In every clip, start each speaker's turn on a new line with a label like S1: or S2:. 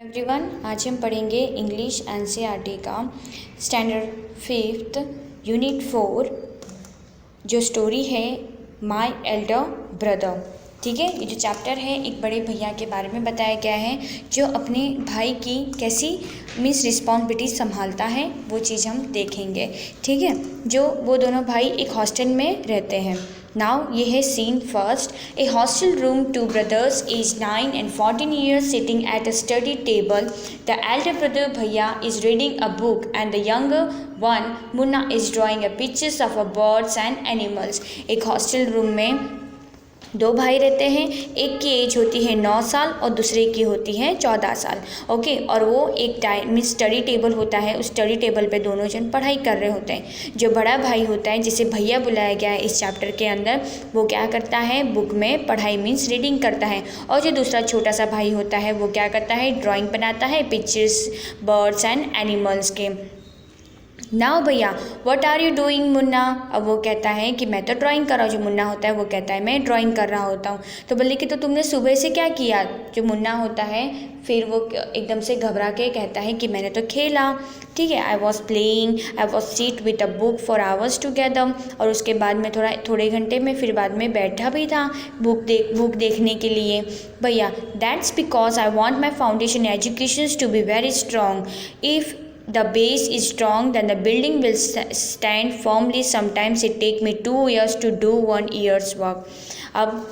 S1: Everyone, आज हम पढ़ेंगे इंग्लिश एनसीईआरटी का स्टैंडर्ड 5th यूनिट 4 जो स्टोरी है माय एल्डर ब्रदर। ठीक है, ये जो चैप्टर है एक बड़े भैया के बारे में बताया गया है जो अपने भाई की कैसी रिस्पॉन्सिबिलिटी संभालता है, वो चीज़ हम देखेंगे। ठीक है, जो वो दोनों भाई एक हॉस्टल में रहते हैं। नाउ ये है scene first. A hostel room, 2 brothers aged 9 and 14 years sitting at a study table. The elder brother Bhaiya is reading a book and the younger one Munna is drawing a pictures of a birds and animals. एक hostel room में दो भाई रहते हैं, एक की as होती है 9 साल और दूसरे की होती है 14 साल। ओके, और वो एक स्टडी टेबल होता है, उस स्टडी टेबल पे दोनों जन पढ़ाई कर रहे होते हैं। जो बड़ा भाई होता है जिसे भैया बुलाया गया है इस चैप्टर के अंदर, वो क्या करता है, बुक में पढ़ाई मीन्स रीडिंग करता है। और जो दूसरा छोटा सा भाई होता है वो क्या करता है, ड्राइंग बनाता है पिक्चर्स बर्ड्स एंड एनिमल्स के। नाउ भैया what are you doing Munna. अब वो कहता है कि मैं तो ड्राइंग कर रहा हूँ। जो मुन्ना होता है वो कहता है मैं ड्राइंग कर रहा होता हूँ। तो बोले कि तो तुमने सुबह से क्या किया। जो मुन्ना होता है फिर वो एकदम से घबरा के कहता है कि मैंने तो खेला। ठीक है, I was playing, I was seat with a book for hours together. और उसके बाद में थोड़े घंटे में फिर बाद में बैठा भी था बुक देखने के लिए। भैया that's because I want my foundation education to be very strong. If the base is strong then the building will stand firmly. Sometimes it take me 2 years to do 1 year's work. अब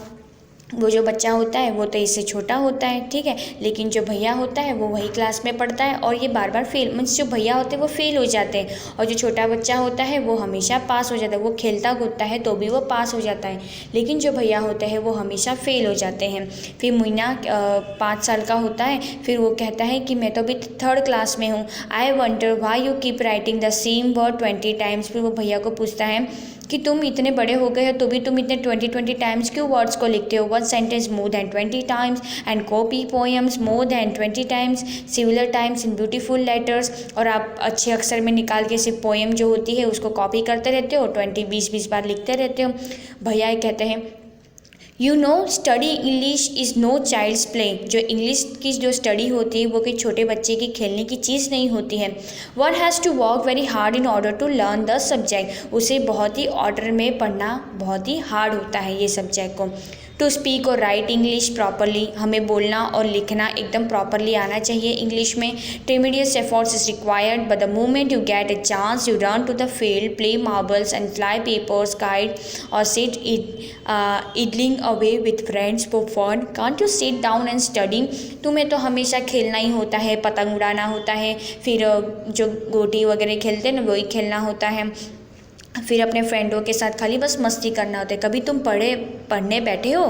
S1: वो जो बच्चा होता है वो तो इससे छोटा होता है, ठीक है, लेकिन जो भैया होता है वो वही क्लास में पढ़ता है और ये बार बार फेल, मीन्स जो भैया होते हैं वो फेल हो जाते हैं और जो छोटा बच्चा होता है वो हमेशा पास हो जाता है। वो खेलता कूदता है तो भी वो पास हो जाता है, लेकिन जो भैया होते हैं वो हमेशा फेल हो जाते हैं। फिर मुन्ना 5 साल का होता है, फिर वो कहता है कि मैं तो अभी 3rd क्लास में हूँ। I wonder why you keep writing the same word 20 times. फिर वो भैया को पूछता है कि तुम इतने बड़े हो गए हो तो भी तुम इतने 20 टाइम्स क्यों वर्ड्स को लिखते हो। One sentence more than 20 times and copy poems more than 20 times, similar times in beautiful letters. और आप अच्छे अक्षर में निकाल के सिर्फ पोएम जो होती है उसको कॉपी करते रहते हो, 20 बार लिखते रहते हो। भैया कहते हैं you know study English is no child's play. जो इंग्लिश की जो स्टडी होती है वो कि छोटे बच्चे की खेलने की चीज़ नहीं होती है। One has to work very hard in order to learn the subject. उसे बहुत ही ऑर्डर में पढ़ना बहुत ही हार्ड होता है ये सब्जेक्ट को। टू स्पीक और राइट इंग्लिश प्रॉपरली, हमें बोलना और लिखना एकदम प्रॉपरली आना चाहिए इंग्लिश में। Tremendous efforts is required but the moment you get a chance you run to the field, play marbles and fly papers, kite or sit idling away with friends for fun. Can't you sit down and study? तुम्हें तो हमेशा खेलना ही होता है, पतंग उड़ाना होता है, फिर जो गोटी वगैरह खेलते हैं ना वही खेलना होता है, फिर अपने फ्रेंडों के साथ खाली बस मस्ती करना होता है। कभी तुम पढ़ने बैठे हो।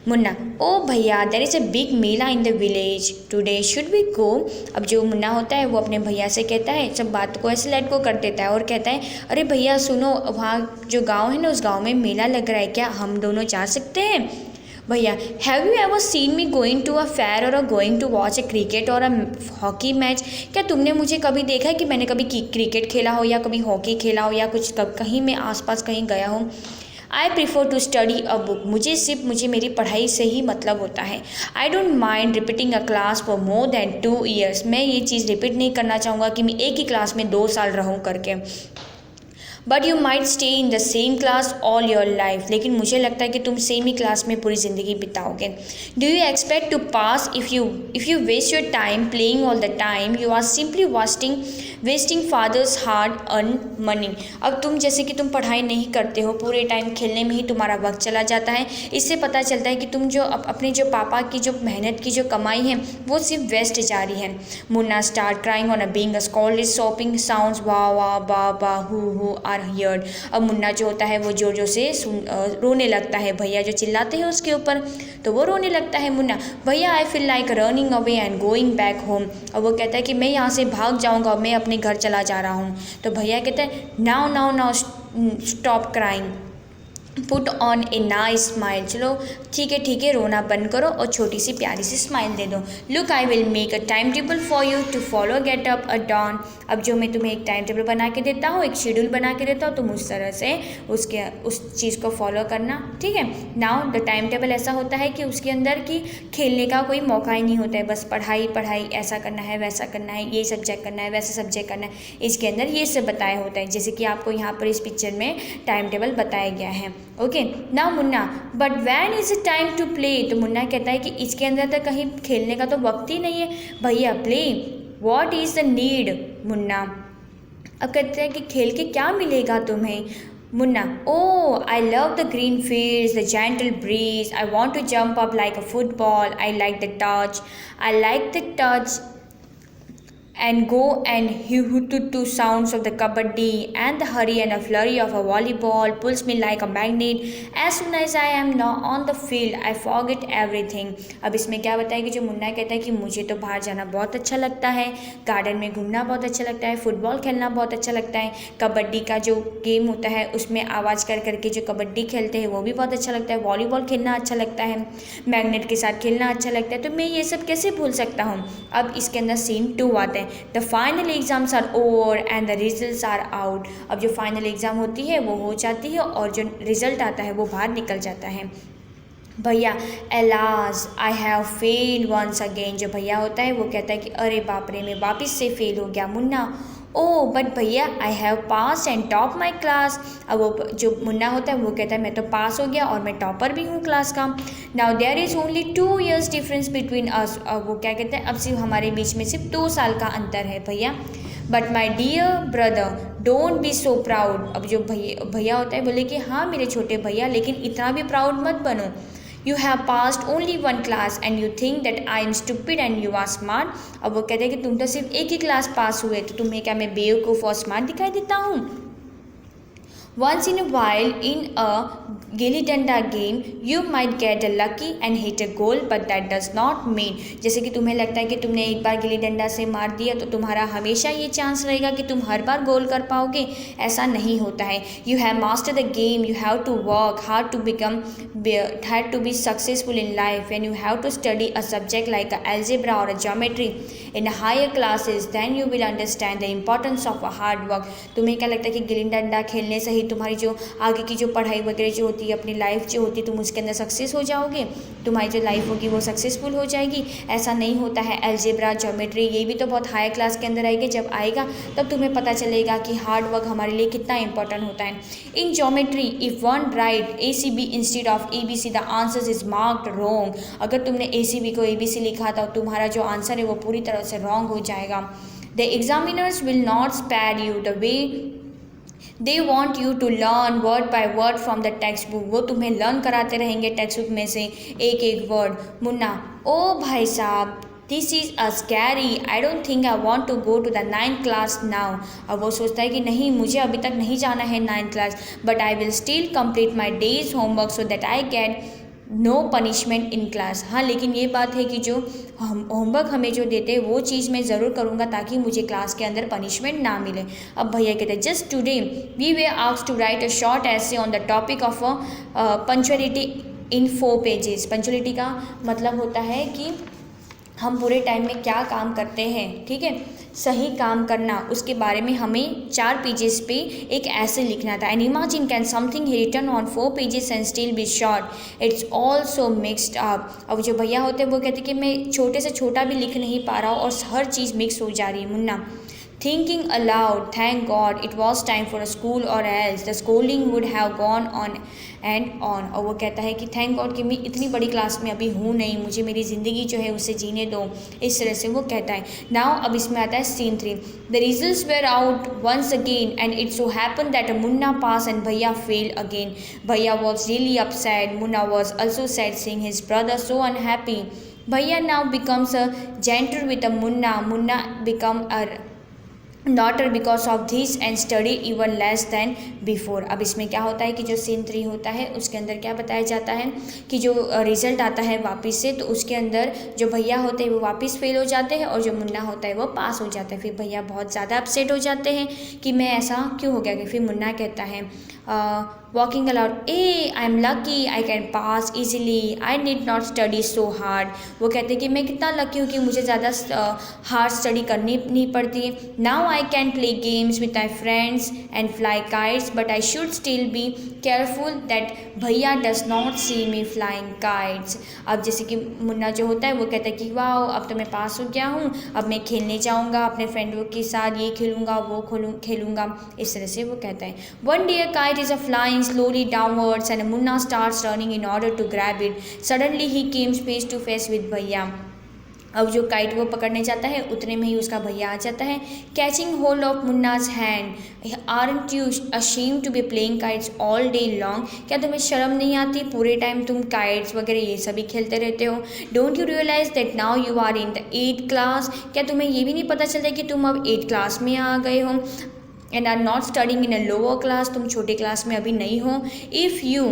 S1: मुन्ना ओ भैया there is a big mela in the village today, should we go. अब जो मुन्ना होता है वो अपने भैया से कहता है, सब बात को ऐसे लेट को कर देता है और कहता है अरे भैया सुनो, वहाँ जो गांव है ना उस गांव में मेला लग रहा है, क्या हम दोनों जा सकते हैं। भैया have you ever seen me going to a fair or going to watch a cricket or a hockey match. क्या तुमने मुझे कभी देखा है कि मैंने कभी क्रिकेट खेला हो या कभी हॉकी खेला हो या कुछ कहीं मैं आसपास कहीं गया हूँ। I prefer to study a book, मुझे मेरी पढ़ाई से ही मतलब होता है। I don't mind repeating a class for more than 2 years। मैं ये चीज़ रिपीट नहीं करना चाहूँगा कि मैं एक ही क्लास में 2 साल रहूँ करके। But you might stay in the same class all your life, लेकिन मुझे लगता है कि तुम सेम ही क्लास में पूरी ज़िंदगी बिताओगे। Do you expect to pass if you waste your time playing all the time, you are simply wasting father's hard earn money. अब तुम जैसे कि तुम पढ़ाई नहीं करते हो, पूरे टाइम खेलने में ही तुम्हारा वक्त चला जाता है। इससे पता चलता है कि तुम जो अपने जो पापा की जो मेहनत की जो कमाई है वो सिर्फ वेस्ट जा रही है। Munna start crying on a being a college shopping sounds वाह वाह वाह वाह हु आर हियर्ड। अब मुन्ना जो होता है वो जोर जोर से रोने लगता है। भैया जो चिल्लाते हैं उसके ऊपर तो वो रोने लगता है। मुन्ना भैया I feel like running away and going back home. और वो कहता है कि मैं यहाँ से भाग जाऊँगा और मैं अपने घर चला जा रहा हूँ। तो भैया कहते हैं now stop crying. Put on a nice smile. चलो ठीक है रोना बंद करो और छोटी सी प्यारी सी स्माइल दे दो। Look I will make a time table for you to follow get up a dawn. अब जो मैं तुम्हें एक टाइम टेबल बना के देता हूँ, एक शेड्यूल बना के देता हूँ, तुम उस तरह से उस चीज़ को फॉलो करना, ठीक है। नाउ द टाइम टेबल ऐसा होता है कि उसके अंदर कि खेलने का कोई मौका ही नहीं होता है, बस पढ़ाई पढ़ाई, ऐसा करना है वैसा करना है, ये सब्जेक्ट करना है वैसा सब्जेक्ट करना है, इसके अंदर ये सब बताया होता है, जैसे कि आपको यहाँ पर इस पिक्चर में टाइम टेबल बताया गया है। Okay now Munna, but when is it time to play. तो मुन्ना कहता है कि इसके अंदर तो कहीं खेलने का तो वक्त ही नहीं है भैया। Play what is the need Munna. अब कहते हैं कि खेल के क्या मिलेगा तुम्हें। Munna, O I love the green fields, the gentle breeze, I want to jump up like a football, I like the touch and go and hoo-hoo-to sounds of the kabaddi and the hurry and a flurry of a volleyball pulls me like a magnet. As soon as I am now on the field I forget everything. अब इसमें क्या बताया कि जो मुन्ना कहता है कि मुझे तो बाहर जाना बहुत अच्छा लगता है, गार्डन में घूमना बहुत अच्छा लगता है, फुटबॉल खेलना बहुत अच्छा लगता है, कबड्डी का जो गेम होता है उसमें आवाज़ कर करके जो कबड्डी खेलते हैं वो भी बहुत अच्छा लगता है, वॉलीबॉल खेलना अच्छा लगता है, मैग्नेट के साथ खेलना अच्छा लगता है, तो मैं ये सब कैसे भूल सकता हूँ। अब इसके अंदर सीन 2 आते हैं। The final exams are over and the results are out. अब जो फाइनल एग्ज़ाम होती है वो हो जाती है और जो रिज़ल्ट आता है वो बाहर निकल जाता है। भैया, alas I have fail once again. जो भैया होता है वो कहता है कि अरे बाप रे, मैं वापस से फेल हो गया। मुन्ना, ओ बट भैया I have pass and top my class. अब वो जो मुन्ना होता है वो कहता है मैं तो पास हो गया और मैं टॉपर भी हूँ क्लास का। Now there is only 2 years difference between us. अब वो क्या कहते हैं, अब सिर्फ हमारे बीच में सिर्फ 2 साल का अंतर है भैया। But my dear brother don't be so proud. अब जो भैया होता है बोले कि हाँ मेरे छोटे भैया, लेकिन इतना भी प्राउड मत बनो। You have passed only 1 class and you think that I am stupid and you are smart. अब वो कहते हैं कि तुम तो सिर्फ एक ही क्लास पास हुए, तो तुम्हें क्या मैं बेवकूफ़ और स्मार्ट दिखाई देता हूँ। Once in a while in a gilli danda game you might get a lucky and hit a goal but that does not mean. जैसे कि तुम्हें लगता है कि तुमने एक बार गिल्ली डंडा से मार दिया तो तुम्हारा हमेशा ये चांस रहेगा कि तुम हर बार गोल कर पाओगे, ऐसा नहीं होता है। You have master the game, you have to work hard to be successful in life and you have to study a subject like a algebra or a geometry in higher classes then you will understand the importance of a hard work. तुम्हें क्या लगता है कि गिल्ली डंडा खेलने से ही तुम्हारी जो आगे की जो पढ़ाई वगैरह जो होती है, अपनी लाइफ जो होती है, तुम उसके अंदर सक्सेस हो जाओगे, तुम्हारी जो लाइफ होगी वो सक्सेसफुल हो जाएगी, ऐसा नहीं होता है। अलजेब्रा, ज्योमेट्री ये भी तो बहुत हाई क्लास के अंदर आएगी, जब आएगा तब तुम्हें पता चलेगा कि हार्ड वर्क हमारे लिए कितना इंपॉर्टेंट होता है। In geometry if one right ACB instead of ABC the answer is marked wrong. अगर तुमने ACB को ABC लिखा था, तुम्हारा जो आंसर है वो पूरी तरह से रॉन्ग हो जाएगा। The examiners will not spare you the way they want you to learn word by word from the text book. वो तुम्हें लर्न कराते रहेंगे टेक्स्ट बुक में से एक एक वर्ड। मुन्ना, ओ भाई साहब this is a scary, I don't think I want to go to the 9th class now. अब वो सोचता है कि नहीं, मुझे अभी तक नहीं जाना है 9th class, but I will still complete my day's homework so that I get no punishment in class. हाँ, लेकिन ये बात है कि जो हम होमवर्क हमें जो देते हैं वो चीज़ मैं ज़रूर करूँगा ताकि मुझे क्लास के अंदर पनिशमेंट ना मिले। अब भैया कहते हैं just today we were asked to write a short essay on the topic of punctuality in 4 pages. Punctuality का मतलब होता है कि हम पूरे टाइम में क्या काम करते हैं, ठीक है, सही काम करना, उसके बारे में हमें 4 पेजेस पे एक ऐसे लिखना था। And imagine can something written on 4 pages and still be short, it's also mixed up. अब जो भैया होते हैं वो कहते हैं कि मैं छोटे से छोटा भी लिख नहीं पा रहा हूँ और हर चीज़ मिक्स हो जा रही है। Munna, thinking aloud, thank God it was time for a school or else the scolding would have gone on and on। और वो कहता है कि थैंक गॉड कि मैं इतनी बड़ी क्लास में अभी हूँ नहीं, मुझे मेरी ज़िंदगी जो है उसे जीने दो, इस तरह से वो कहता है। नाउ अब इसमें आता है scene 3। The results were out once again and it so happen that Munna pass and भैया फेल अगेन। भैया was really upset, Munna was also sad seeing his brother so unhappy. भैया now becomes a gentle with a Munna, Munna become a daughter because of this and study even less than before। अब इसमें क्या होता है कि जो scene 3 होता है उसके अंदर क्या बताया जाता है कि जो रिज़ल्ट आता है वापस से, तो उसके अंदर जो भैया होते हैं वो वापस फेल हो जाते हैं और जो मुन्ना होता है वो पास हो जाता है। फिर भैया बहुत ज़्यादा अपसेट हो जाते हैं कि मैं ऐसा क्यों हो गया। कि फिर मुन्ना कहता है walking aloud, hey, I'm lucky, I can pass easily, I need not study so hard. वो कहते हैं कि मैं कितना लकी हूँ कि मुझे ज़्यादा हार्ड स्टडी करनी नहीं पड़ती है. Now I can play games with my friends and fly kites, but I should still be careful that भैया does not see me flying kites. अब जैसे कि मुन्ना जो होता है वो कहता है कि वाह, अब तो मैं पास हो गया हूँ, अब मैं खेलने जाऊँगा अपने फ्रेंडों के साथ, ये खेलूँगा वो खेलूँगा, इस तरह से वो कहता है. One day a kite is flying slowly downwards and Munna starts running in order to grab it. Suddenly he came face to face with भैया. अब जो काइट वो पकड़ने जाता है उतने में ही उसका भैया आ जाता है. Catching hold of Munna's hand, aren't you ashamed to be playing kites all day long. क्या तुम्हें शर्म नहीं आती, पूरे टाइम तुम काइट्स वगैरह ये सभी खेलते रहते हो. Don't you realise that now you are in the 8th class. क्या तुम्हें ये भी नहीं पता चलता कि तुम अब 8th क्लास में आ गए हो. And are not studying in a lower class, तुम छोटे क्लास में अभी नहीं हो. If you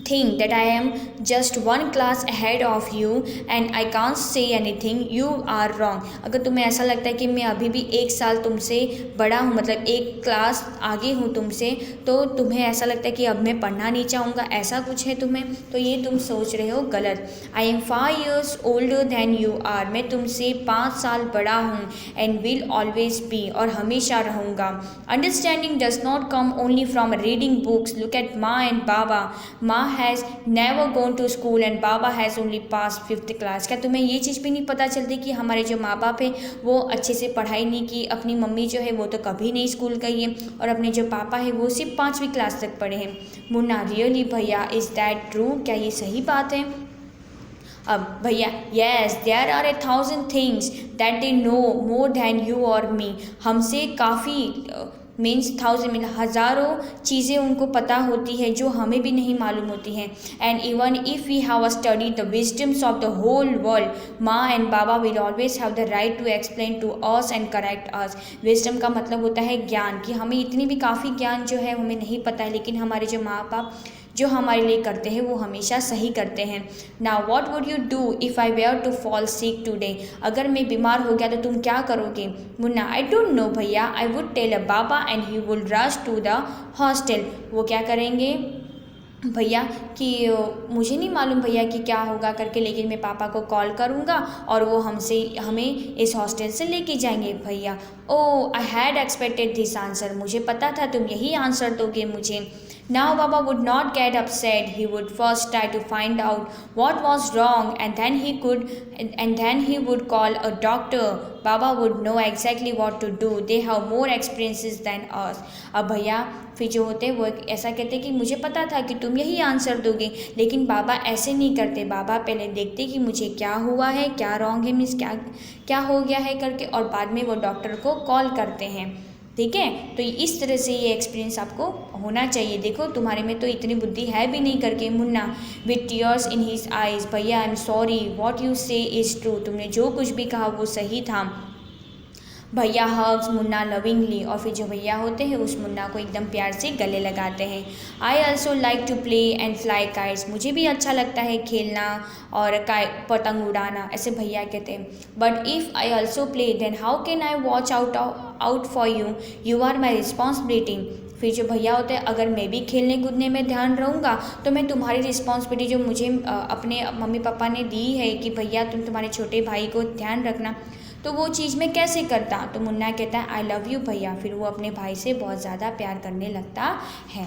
S1: think that I am just one class ahead of you and I can't say anything, you are wrong. अगर तुम्हें ऐसा लगता है कि मैं अभी भी 1 साल तुमसे बड़ा हूँ, मतलब 1 क्लास आगे हूँ तुमसे, तो तुम्हें ऐसा लगता है कि अब मैं पढ़ना नहीं चाहूँगा, ऐसा कुछ है तुम्हें, तो ये तुम सोच रहे हो गलत. I am 5 years older than you are. मैं तुमसे 5 साल बड़ा हूँ. And will always be, और हमेशा रहूँगा. Understanding does not come only from reading books. Look at Ma and Baba. Ma has never gone to school and Baba has only passed 5th class. क्या तुम्हें ये चीज़ भी नहीं पता चलती कि हमारे जो माँ बाप हैं वो अच्छे से पढ़ाई नहीं की, अपनी मम्मी जो है वो तो कभी नहीं स्कूल गई है, और अपने जो पापा है वो सिर्फ 5वीं क्लास तक पढ़े हैं. मुन्ना, रियली भैया, इज़ दैट ट्रू, क्या ये सही बात है. अब भैया, yes, there are 1,000 things that they know more than you और मी. हमसे काफ़ी मीन्स 1000 मीन हज़ारों चीज़ें उनको पता होती है जो हमें भी नहीं मालूम होती हैं. And even if we have studied the wisdoms of the whole world, माँ एंड बाबा will always have the right to explain to us and correct us. Wisdom का मतलब होता है ज्ञान, कि हमें इतनी भी काफ़ी ज्ञान जो है हमें नहीं पता है, लेकिन हमारे जो माँ बाप जो हमारे लिए करते हैं वो हमेशा सही करते हैं. Now what would you do if I were to fall sick today. अगर मैं बीमार हो गया तो तुम क्या करोगे. मुन्ना, आई डोंट नो भैया, I would tell a Baba and he would rush to the hostel. वो क्या करेंगे भैया कि मुझे नहीं मालूम भैया कि क्या होगा करके, लेकिन मैं पापा को कॉल करूँगा और वो हमें इस हॉस्टल से लेके जाएंगे. भैया, O I had expected this answer, मुझे पता था तुम यही आंसर दोगे मुझे. Now Baba would not get upset. He would first try to find out what was wrong, and then he would call a doctor. Baba would know exactly what to do. They have more experiences than us. अब भैया फिर जो होते वो ऐसा कहते कि मुझे पता था कि तुम यही आंसर दोगे, लेकिन बाबा ऐसे नहीं करते. बाबा पहले देखते कि मुझे क्या हुआ है, क्या रॉन्ग है, मीन्स क्या हो गया है करके, और बाद में वो डॉक्टर को कॉल करते हैं. ठीक है, तो इस तरह से ये एक्सपीरियंस आपको होना चाहिए. देखो तुम्हारे में तो इतनी बुद्धि है भी नहीं करके. Munna, with tears in his eyes, भैया I am sorry, what you say is true. तुमने जो कुछ भी कहा वो सही था. भैया हग्स मुन्ना लविंगली, और फिर जो भैया होते हैं उस मुन्ना को एकदम प्यार से गले लगाते हैं. I also like to play and fly kites. मुझे भी अच्छा लगता है खेलना और पतंग उड़ाना, ऐसे भैया कहते हैं. But if I also play then how can I watch out for you, you are my responsibility. फिर जो भैया होते हैं, अगर मैं भी खेलने कूदने में ध्यान रहूँगा तो मैं तुम्हारी रिस्पॉन्सिबिलिटी जो मुझे अपने मम्मी पापा ने दी है कि भैया तुम तुम्हारे छोटे भाई को ध्यान रखना, तो वो चीज़ मैं कैसे करता. तो मुन्ना कहता है आई लव यू भैया. फिर वो अपने भाई से बहुत ज़्यादा प्यार करने लगता है.